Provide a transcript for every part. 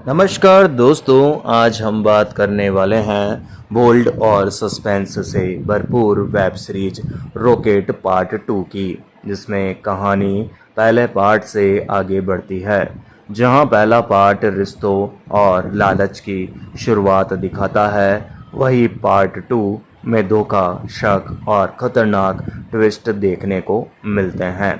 नमस्कार दोस्तों, आज हम बात करने वाले हैं बोल्ड और सस्पेंस से भरपूर वेब सीरीज रॉकेट पार्ट 2 की, जिसमें कहानी पहले पार्ट से आगे बढ़ती है। जहां पहला पार्ट रिश्तों और लालच की शुरुआत दिखाता है, वही पार्ट 2 में धोखा, शक और खतरनाक ट्विस्ट देखने को मिलते हैं।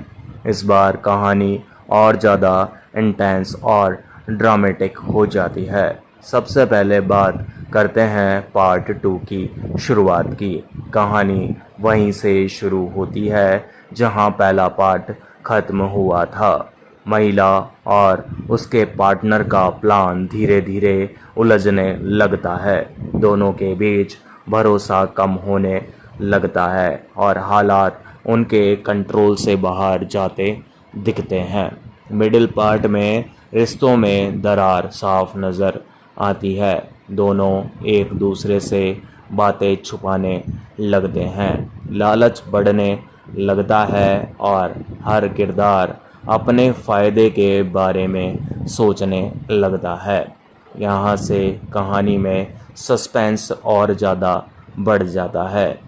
इस बार कहानी और ज़्यादा इंटेंस और ड्रामेटिक हो जाती है। सबसे पहले बात करते हैं पार्ट 2 की शुरुआत की। कहानी वहीं से शुरू होती है जहां पहला पार्ट खत्म हुआ था। महिला और उसके पार्टनर का प्लान धीरे धीरे उलझने लगता है। दोनों के बीच भरोसा कम होने लगता है और हालात उनके कंट्रोल से बाहर जाते दिखते हैं। मिडिल पार्ट में रिश्तों में दरार साफ नज़र आती है। दोनों एक दूसरे से बातें छुपाने लगते हैं, लालच बढ़ने लगता है और हर किरदार अपने फ़ायदे के बारे में सोचने लगता है। यहाँ से कहानी में सस्पेंस और ज़्यादा बढ़ जाता है।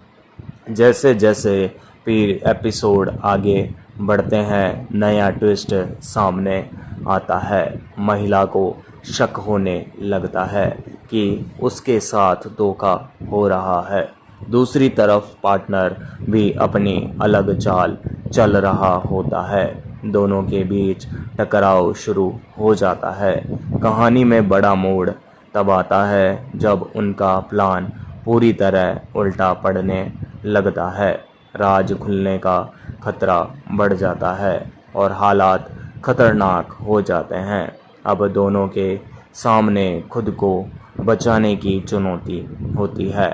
जैसे जैसे फिर एपिसोड आगे बढ़ते हैं, नया ट्विस्ट सामने आता है। महिला को शक होने लगता है कि उसके साथ धोखा हो रहा है। दूसरी तरफ पार्टनर भी अपनी अलग चाल चल रहा होता है। दोनों के बीच टकराव शुरू हो जाता है। कहानी में बड़ा मोड़ तब आता है जब उनका प्लान पूरी तरह उल्टा पड़ने लगता है। राज खुलने का खतरा बढ़ जाता है और हालात खतरनाक हो जाते हैं। अब दोनों के सामने खुद को बचाने की चुनौती होती है।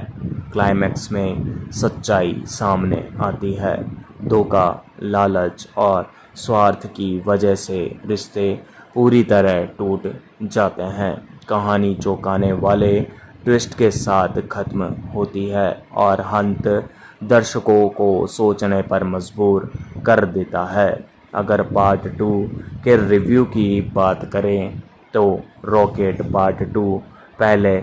क्लाइमैक्स में सच्चाई सामने आती है। धोखा, लालच और स्वार्थ की वजह से रिश्ते पूरी तरह टूट जाते हैं। कहानी चौंकाने वाले ट्विस्ट के साथ खत्म होती है और अंत दर्शकों को सोचने पर मजबूर कर देता है। अगर पार्ट 2 के रिव्यू की बात करें तो रॉकेट पार्ट 2 पहले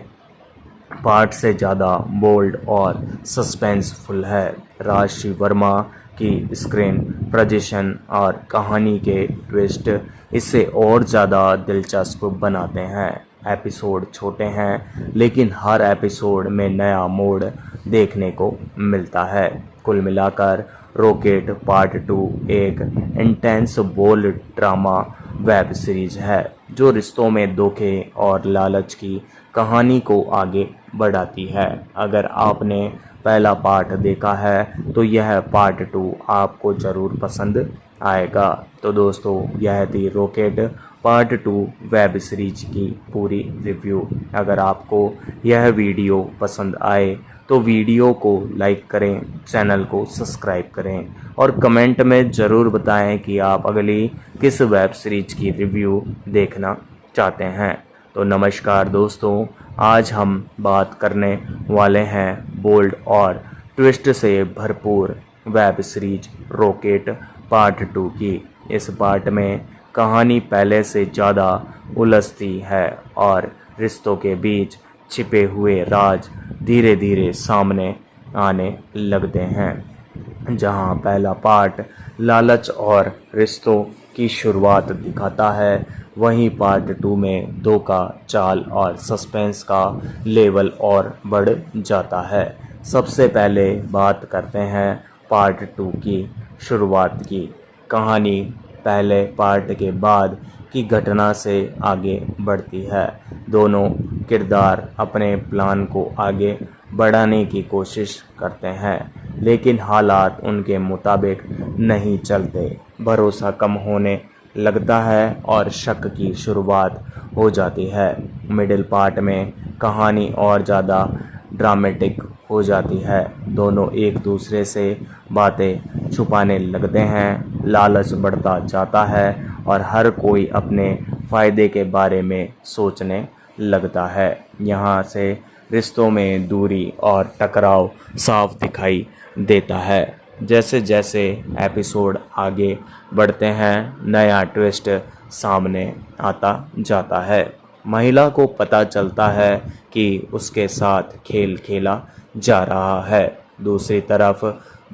पार्ट से ज़्यादा बोल्ड और सस्पेंसफुल है। राशि वर्मा की स्क्रीन प्रेजेंटेशन और कहानी के ट्विस्ट इसे और ज़्यादा दिलचस्प बनाते हैं। एपिसोड छोटे हैं, लेकिन हर एपिसोड में नया मोड़ देखने को मिलता है। कुल मिलाकर रॉकेट पार्ट 2 एक intense bold drama web series है जो रिश्तों में धोखे और लालच की कहानी को आगे बढ़ाती है। अगर आपने पहला पार्ट देखा है तो यह पार्ट 2 आपको ज़रूर पसंद आएगा। तो दोस्तों, यह थी रॉकेट पार्ट 2 वेब सीरीज की पूरी रिव्यू। अगर आपको यह वीडियो पसंद आए तो वीडियो को लाइक करें, चैनल को सब्सक्राइब करें और कमेंट में ज़रूर बताएं कि आप अगली किस वेब सीरीज की रिव्यू देखना चाहते हैं। तो नमस्कार दोस्तों, आज हम बात करने वाले हैं बोल्ड और ट्विस्ट से भरपूर वेब सीरीज रॉकेट पार्ट 2 की। इस पार्ट में कहानी पहले से ज़्यादा उलझती है और रिश्तों के बीच छिपे हुए राज धीरे धीरे सामने आने लगते हैं। जहां पहला पार्ट लालच और रिश्तों की शुरुआत दिखाता है, वहीं पार्ट 2 में धोखा, चाल और सस्पेंस का लेवल और बढ़ जाता है। सबसे पहले बात करते हैं पार्ट 2 की शुरुआत की। कहानी पहले पार्ट के बाद की घटना से आगे बढ़ती है। दोनों किरदार अपने प्लान को आगे बढ़ाने की कोशिश करते हैं, लेकिन हालात उनके मुताबिक नहीं चलते। भरोसा कम होने लगता है और शक की शुरुआत हो जाती है। मिडिल पार्ट में कहानी और ज़्यादा ड्रामेटिक हो जाती है। दोनों एक दूसरे से बातें छुपाने लगते हैं, लालच बढ़ता जाता है और हर कोई अपने फ़ायदे के बारे में सोचने लगता है। यहाँ से रिश्तों में दूरी और टकराव साफ दिखाई देता है। जैसे जैसे एपिसोड आगे बढ़ते हैं, नया ट्विस्ट सामने आता जाता है। महिला को पता चलता है कि उसके साथ खेल खेला जा रहा है। दूसरी तरफ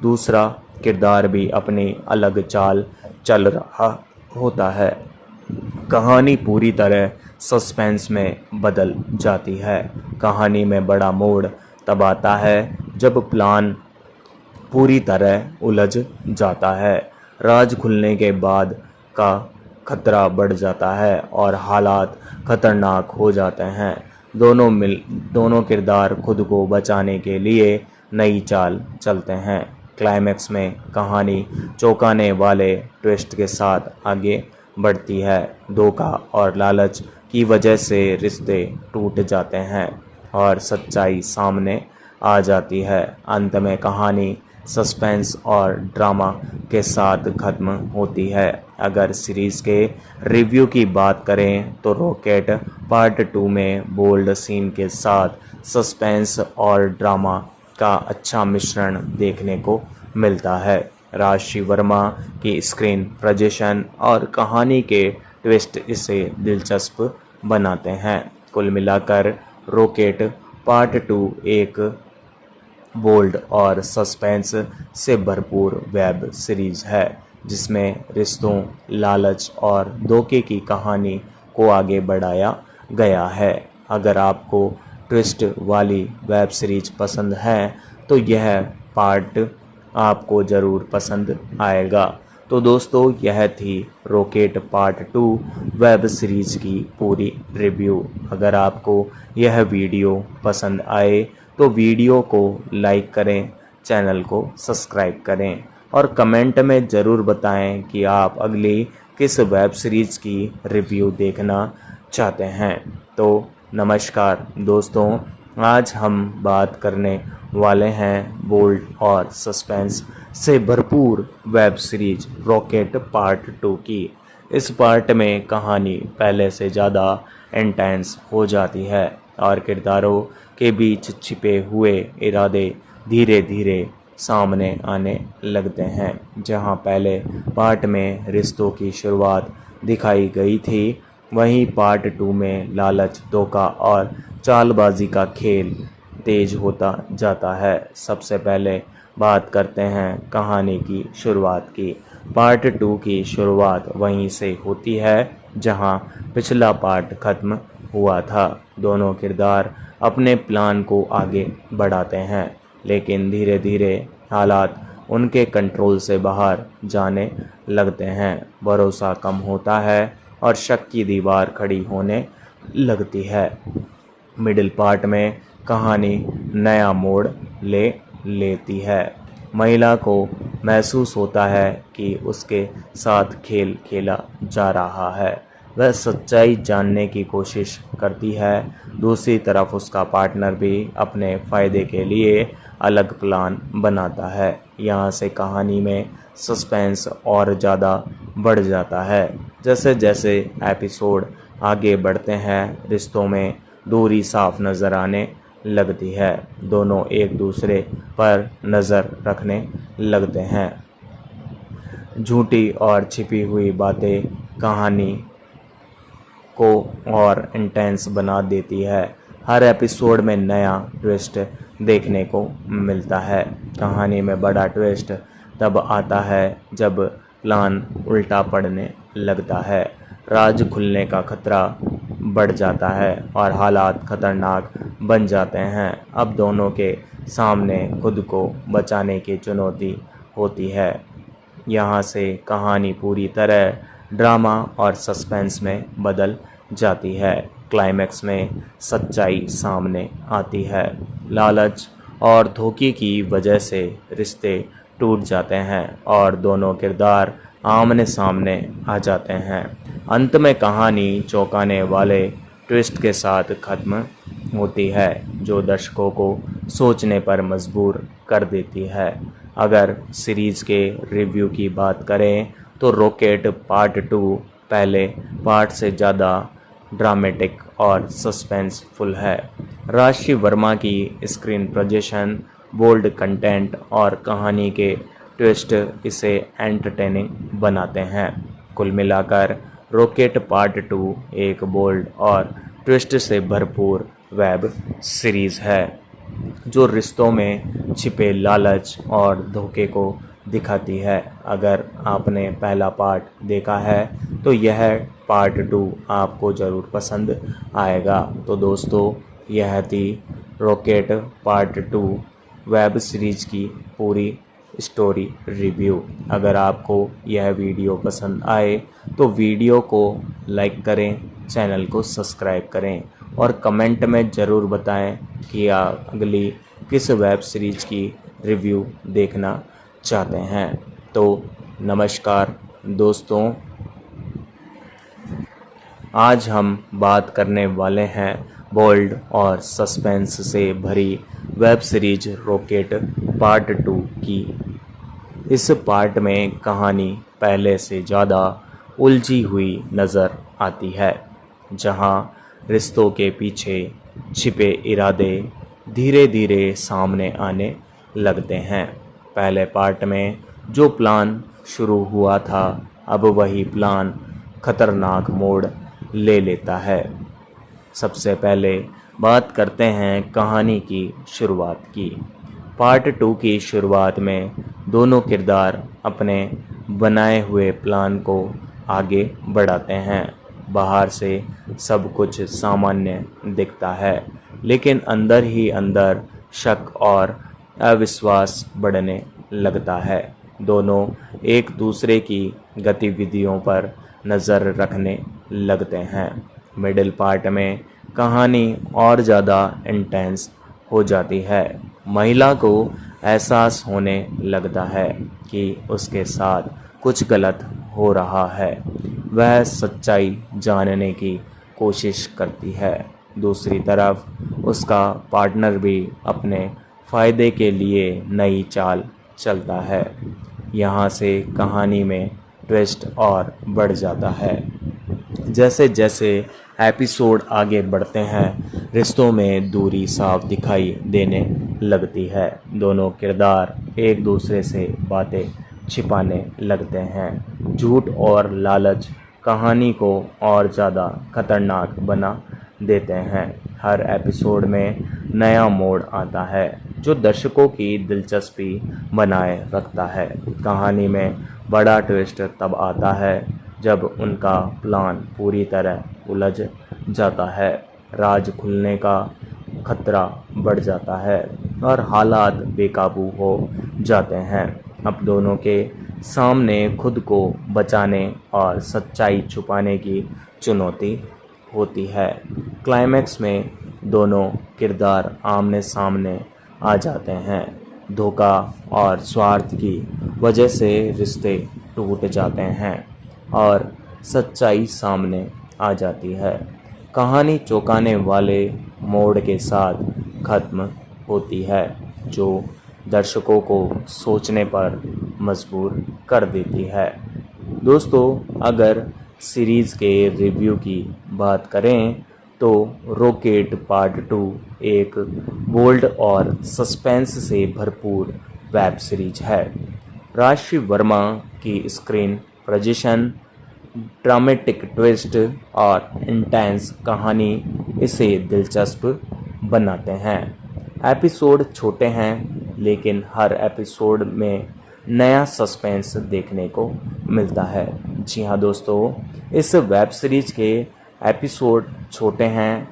दूसरा किरदार भी अपनी अलग चाल चल रहा होता है। कहानी पूरी तरह सस्पेंस में बदल जाती है। कहानी में बड़ा मोड़ तब आता है जब प्लान पूरी तरह उलझ जाता है। राज खुलने के बाद का खतरा बढ़ जाता है और हालात खतरनाक हो जाते हैं। दोनों किरदार खुद को बचाने के लिए नई चाल चलते हैं। क्लाइमैक्स में कहानी चौंकाने वाले ट्विस्ट के साथ आगे बढ़ती है। धोखा और लालच की वजह से रिश्ते टूट जाते हैं और सच्चाई सामने आ जाती है। अंत में कहानी सस्पेंस और ड्रामा के साथ ख़त्म होती है। अगर सीरीज़ के रिव्यू की बात करें तो रॉकेट पार्ट 2 में बोल्ड सीन के साथ सस्पेंस और ड्रामा का अच्छा मिश्रण देखने को मिलता है। राशि वर्मा की स्क्रीन प्रेजेंटेशन और कहानी के ट्विस्ट इसे दिलचस्प बनाते हैं। कुल मिलाकर रॉकेट पार्ट 2 एक बोल्ड और सस्पेंस से भरपूर वेब सीरीज़ है जिसमें रिश्तों, लालच और धोखे की कहानी को आगे बढ़ाया गया है। अगर आपको ट्विस्ट वाली वेब सीरीज पसंद है तो यह पार्ट आपको ज़रूर पसंद आएगा। तो दोस्तों, यह थी रॉकेट पार्ट 2 वेब सीरीज़ की पूरी रिव्यू। अगर आपको यह वीडियो पसंद आए तो वीडियो को लाइक करें, चैनल को सब्सक्राइब करें और कमेंट में ज़रूर बताएं कि आप अगली किस वेब सीरीज़ की रिव्यू देखना चाहते हैं। तो नमस्कार दोस्तों, आज हम बात करने वाले हैं बोल्ड और सस्पेंस से भरपूर वेब सीरीज रॉकेट पार्ट 2 की। इस पार्ट में कहानी पहले से ज़्यादा इंटेंस हो जाती है और किरदारों के बीच छिपे हुए इरादे धीरे धीरे सामने आने लगते हैं। जहां पहले पार्ट में रिश्तों की शुरुआत दिखाई गई थी, वहीं पार्ट 2 में लालच, धोखा और चालबाजी का खेल तेज होता जाता है। सबसे पहले बात करते हैं कहानी की शुरुआत की। पार्ट 2 की शुरुआत वहीं से होती है जहां पिछला पार्ट खत्म हुआ था। दोनों किरदार अपने प्लान को आगे बढ़ाते हैं, लेकिन धीरे धीरे हालात उनके कंट्रोल से बाहर जाने लगते हैं। भरोसा कम होता है और शक की दीवार खड़ी होने लगती है। मिडिल पार्ट में कहानी नया मोड़ ले लेती है। महिला को महसूस होता है कि उसके साथ खेल खेला जा रहा है। वह सच्चाई जानने की कोशिश करती है। दूसरी तरफ उसका पार्टनर भी अपने फ़ायदे के लिए अलग प्लान बनाता है। यहाँ से कहानी में सस्पेंस और ज़्यादा बढ़ जाता है। जैसे जैसे एपिसोड आगे बढ़ते हैं, रिश्तों में दूरी साफ नज़र आने लगती है। दोनों एक दूसरे पर नज़र रखने लगते हैं। झूठी और छिपी हुई बातें कहानी को और इंटेंस बना देती है। हर एपिसोड में नया ट्विस्ट देखने को मिलता है। कहानी में बड़ा ट्विस्ट तब आता है जब प्लान उल्टा पड़ने लगता है। राज खुलने का खतरा बढ़ जाता है और हालात खतरनाक बन जाते हैं। अब दोनों के सामने खुद को बचाने की चुनौती होती है। यहाँ से कहानी पूरी तरह ड्रामा और सस्पेंस में बदल जाती है। क्लाइमैक्स में सच्चाई सामने आती है। लालच और धोखे की वजह से रिश्ते टूट जाते हैं और दोनों किरदार आमने सामने आ जाते हैं। अंत में कहानी चौंकाने वाले ट्विस्ट के साथ ख़त्म होती है, जो दर्शकों को सोचने पर मजबूर कर देती है। अगर सीरीज़ के रिव्यू की बात करें तो रॉकेट पार्ट 2 पहले पार्ट से ज़्यादा ड्रामेटिक और सस्पेंसफुल है। राशि वर्मा की स्क्रीन प्रेजेंटेशन, बोल्ड कंटेंट और कहानी के ट्विस्ट इसे एंटरटेनिंग बनाते हैं। कुल मिलाकर रॉकेट पार्ट 2 एक बोल्ड और ट्विस्ट से भरपूर वेब सीरीज़ है जो रिश्तों में छिपे लालच और धोखे को दिखाती है। अगर आपने पहला पार्ट देखा है तो यह पार्ट 2 आपको ज़रूर पसंद आएगा। तो दोस्तों, यह थी रॉकेट पार्ट 2 वेब सीरीज़ की पूरी स्टोरी रिव्यू। अगर आपको यह वीडियो पसंद आए तो वीडियो को लाइक करें, चैनल को सब्सक्राइब करें और कमेंट में ज़रूर बताएं कि आप अगली किस वेब सीरीज़ की रिव्यू देखना चाहते हैं। तो नमस्कार दोस्तों, आज हम बात करने वाले हैं बोल्ड और सस्पेंस से भरी वेब सीरीज रॉकेट पार्ट 2 की। इस पार्ट में कहानी पहले से ज़्यादा उलझी हुई नज़र आती है, जहां रिश्तों के पीछे छिपे इरादे धीरे धीरे सामने आने लगते हैं। पहले पार्ट में जो प्लान शुरू हुआ था, अब वही प्लान खतरनाक मोड़ ले लेता है। सबसे पहले बात करते हैं कहानी की शुरुआत की। पार्ट 2 की शुरुआत में दोनों किरदार अपने बनाए हुए प्लान को आगे बढ़ाते हैं। बाहर से सब कुछ सामान्य दिखता है, लेकिन अंदर ही अंदर शक और अविश्वास बढ़ने लगता है। दोनों एक दूसरे की गतिविधियों पर नज़र रखने लगते हैं। मिडिल पार्ट में कहानी और ज़्यादा इंटेंस हो जाती है। महिला को एहसास होने लगता है कि उसके साथ कुछ गलत हो रहा है। वह सच्चाई जानने की कोशिश करती है। दूसरी तरफ उसका पार्टनर भी अपने फ़ायदे के लिए नई चाल चलता है। यहाँ से कहानी में ट्विस्ट और बढ़ जाता है। जैसे जैसे एपिसोड आगे बढ़ते हैं, रिश्तों में दूरी साफ दिखाई देने लगती है। दोनों किरदार एक दूसरे से बातें छिपाने लगते हैं। झूठ और लालच कहानी को और ज़्यादा खतरनाक बना देते हैं। हर एपिसोड में नया मोड़ आता है जो दर्शकों की दिलचस्पी बनाए रखता है। कहानी में बड़ा ट्विस्ट तब आता है जब उनका प्लान पूरी तरह उलझ जाता है। राज खुलने का खतरा बढ़ जाता है और हालात बेकाबू हो जाते हैं। अब दोनों के सामने खुद को बचाने और सच्चाई छुपाने की चुनौती होती है। क्लाइमैक्स में दोनों किरदार आमने सामने आ जाते हैं। धोखा और स्वार्थ की वजह से रिश्ते टूट जाते हैं और सच्चाई सामने आ जाती है। कहानी चौंकाने वाले मोड़ के साथ ख़त्म होती है, जो दर्शकों को सोचने पर मजबूर कर देती है। दोस्तों, अगर सीरीज़ के रिव्यू की बात करें तो रॉकेट पार्ट 2 एक बोल्ड और सस्पेंस से भरपूर वेब सीरीज है। राशि वर्मा की स्क्रीन प्रेजेंटेशन, ड्रामेटिक ट्विस्ट और इंटेंस कहानी इसे दिलचस्प बनाते हैं। एपिसोड छोटे हैं, लेकिन हर एपिसोड में नया सस्पेंस देखने को मिलता है। जी हाँ दोस्तों, इस वेब सीरीज के एपिसोड छोटे हैं।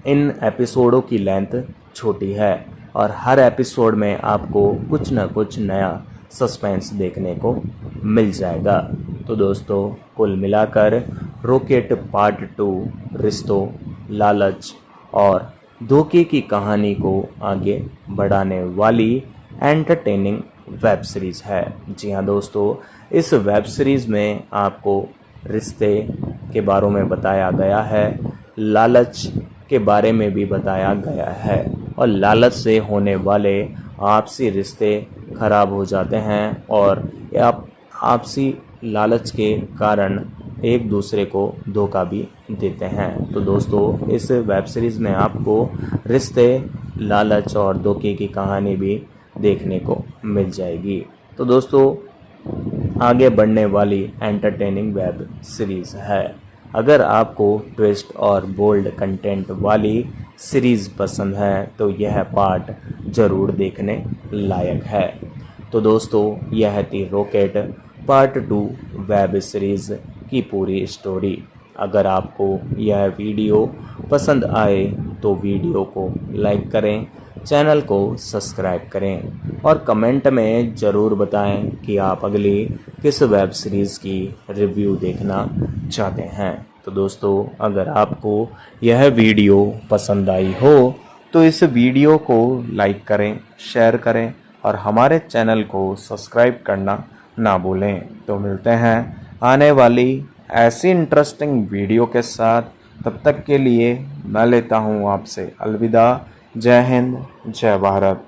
इन एपिसोडों की लेंथ छोटी है और हर एपिसोड में आपको कुछ न कुछ नया सस्पेंस देखने को मिल जाएगा। तो दोस्तों, कुल मिलाकर रॉकेट पार्ट 2 रिश्तों, लालच और धोखे की कहानी को आगे बढ़ाने वाली एंटरटेनिंग वेब सीरीज़ है। जी हाँ दोस्तों, इस वेब सीरीज़ में आपको रिश्ते के बारे में बताया गया है, लालच के बारे में भी बताया गया है और लालच से होने वाले आपसी रिश्ते खराब हो जाते हैं और आपसी लालच के कारण एक दूसरे को धोखा भी देते हैं। तो दोस्तों, इस वेब सीरीज़ में आपको रिश्ते, लालच और धोखे की कहानी भी देखने को मिल जाएगी। तो दोस्तों, आगे बढ़ने वाली एंटरटेनिंग वेब सीरीज़ है। अगर आपको ट्विस्ट और बोल्ड कंटेंट वाली सीरीज़ पसंद है तो यह पार्ट ज़रूर देखने लायक है। तो दोस्तों, यह थी रॉकेट पार्ट 2 वेब सीरीज़ की पूरी स्टोरी। अगर आपको यह वीडियो पसंद आए तो वीडियो को लाइक करें, चैनल को सब्सक्राइब करें और कमेंट में ज़रूर बताएं कि आप अगली किस वेब सीरीज़ की रिव्यू देखना चाहते हैं। तो दोस्तों, अगर आपको यह वीडियो पसंद आई हो तो इस वीडियो को लाइक करें, शेयर करें और हमारे चैनल को सब्सक्राइब करना ना भूलें। तो मिलते हैं आने वाली ऐसी इंटरेस्टिंग वीडियो के साथ। तब तक के लिए मैं लेता हूँ आपसे अलविदा। जय हिंद, जय भारत।